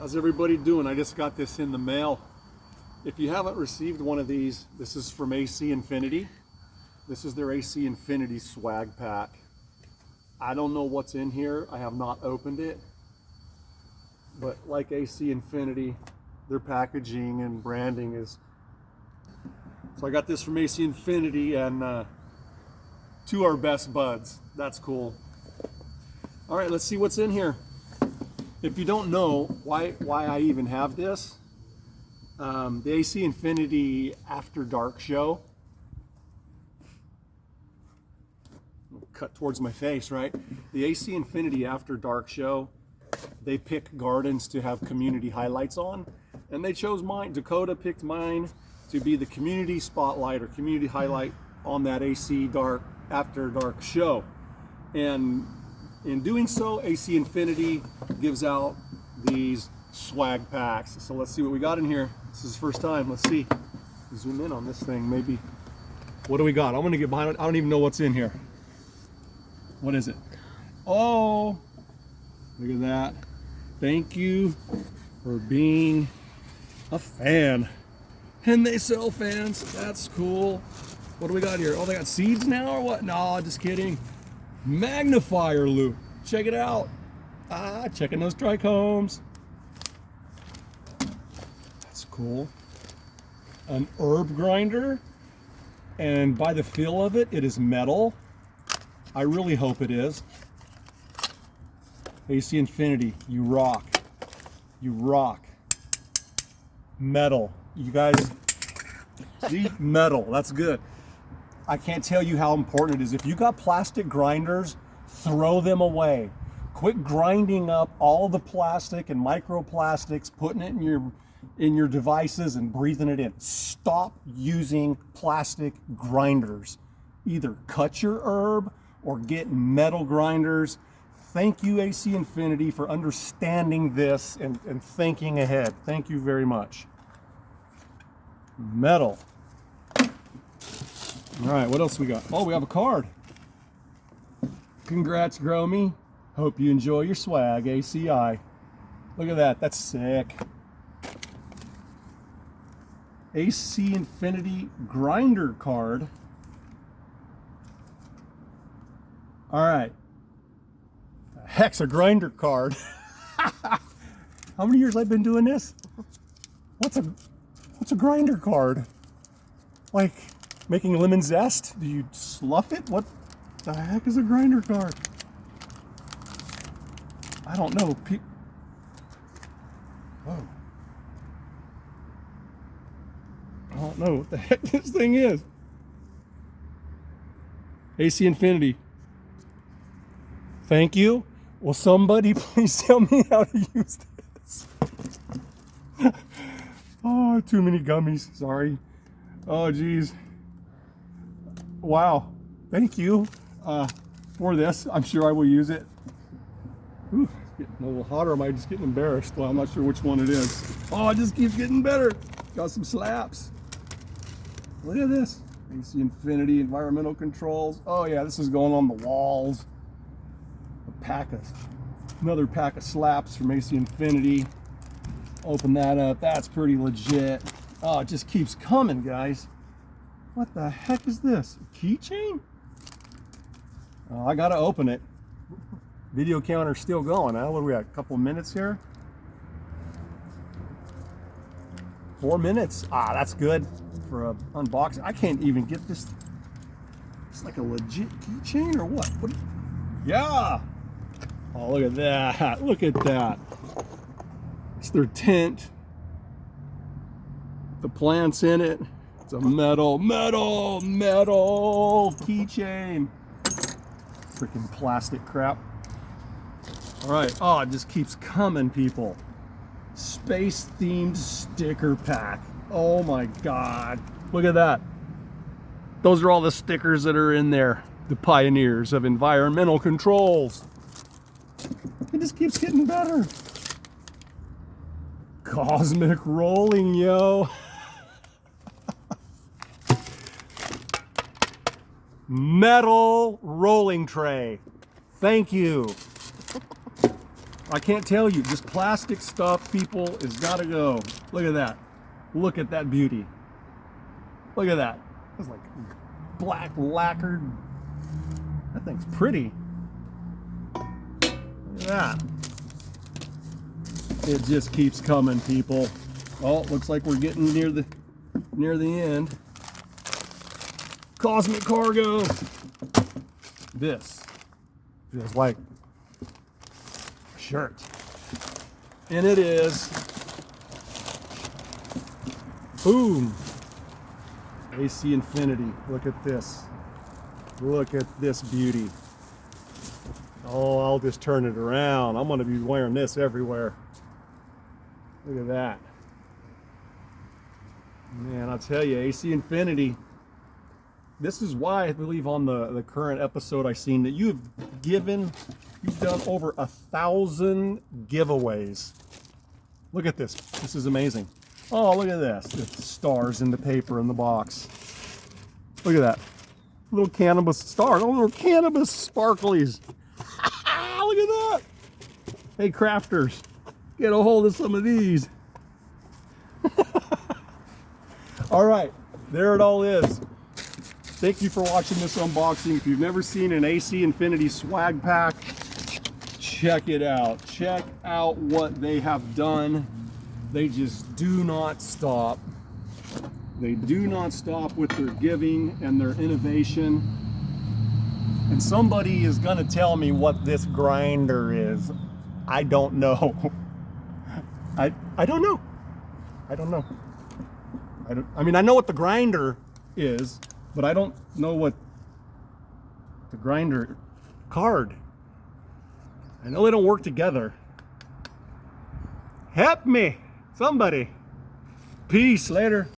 How's everybody doing? I just got this in the mail. If you haven't received one of these, this is from AC Infinity. This is their AC Infinity swag pack. I don't know what's in here. I have not opened it. But like AC Infinity, their packaging and branding is... So I got this from AC Infinity and to our best buds. That's cool. All right, let's see what's in here. If you don't know why I even have this, the AC Infinity After Dark show, cut towards my face, right? The AC Infinity After Dark show, they pick gardens to have community highlights on, and they chose mine. Dakota picked mine to be the community spotlight or community highlight on that AC After Dark show. And in doing so, AC Infinity gives out these swag packs. So let's see what we got in here. This is the first time. Let's see. Zoom in on this thing, maybe. What do we got? I'm gonna get behind it. I don't even know what's in here. What is it? Oh, look at that. Thank you for being a fan. And they sell fans. That's cool. What do we got here? Oh, they got seeds now or what? No, just kidding. Magnifier loop. Check it out. Checking those trichomes. That's cool. An herb grinder. And by the feel of it, it is metal. I really hope it is. AC Infinity, you rock. You rock. Metal. You guys see? Metal. That's good. I can't tell you how important it is. If you got plastic grinders, throw them away. Quit grinding up all the plastic and microplastics, putting it in your devices and breathing it in. Stop using plastic grinders. Either cut your herb or get metal grinders. Thank you, AC Infinity, for understanding this and thinking ahead. Thank you very much. Metal. All right, what else we got? Oh, we have a card. Congrats, Gromy. Hope you enjoy your swag, ACI. Look at that, that's sick. AC Infinity grinder card. All right. The heck's a grinder card. How many years I've been doing this? What's a grinder card? Like making lemon zest? Do you slough it? What the heck is a grinder card? I don't know. Whoa. I don't know what the heck this thing is. AC Infinity. Thank you. Will somebody please tell me how to use this? Oh, too many gummies. Sorry. Oh, geez. Wow. Thank you for this. I'm sure I will use it. Ooh, it's getting a little hotter. Am I just getting embarrassed? Well, I'm not sure which one it is. Oh, it just keeps getting better. Got some slaps. Look at this. AC Infinity environmental controls. Oh yeah, this is going on the walls. Another pack of slaps from AC Infinity. Open that up. That's pretty legit. Oh, it just keeps coming, guys. What the heck is this? A keychain? Oh, I gotta open it. Video counter's still going. Huh? What are we at? A couple of minutes here? 4 minutes. That's good for a unboxing. I can't even get this. It's like a legit keychain or what? Yeah. Oh, look at that. Look at that. It's their tent. The plant's in it. It's a metal keychain. Freaking plastic crap. All right. Oh, it just keeps coming, people. Space themed sticker pack. Oh my God. Look at that. Those are all the stickers that are in there. The pioneers of environmental controls. It just keeps getting better. Cosmic rolling, yo. Metal rolling tray. Thank you. I can't tell you, just plastic stuff, people, has got to go. Look at that. Look at that beauty. Look at that. It's like black lacquered. That thing's pretty. Look at that. It just keeps coming, people. Oh, looks like we're getting near the end. Cosmic Cargo. This feels like a shirt. And it is. Boom. AC Infinity. Look at this. Look at this beauty. Oh, I'll just turn it around. I'm going to be wearing this everywhere. Look at that. Man, I'll tell you, AC Infinity. This is why I believe on the current episode I seen that you've done over 1,000 giveaways. Look at this. This is amazing. Oh, look at this. The stars in the paper in the box. Look at that. Little cannabis stars. Oh, little cannabis sparklies. Look at that. Hey, crafters, get a hold of some of these. All right, there it all is. Thank you for watching this unboxing. If you've never seen an AC Infinity swag pack, check it out. Check out what they have done. They just do not stop. They do not stop with their giving and their innovation. And somebody is gonna tell me what this grinder is. I don't know. I don't know. I don't know. I mean, I know what the grinder is, but I don't know what the grinder card. I know they don't work together. Help me, somebody. Peace, later.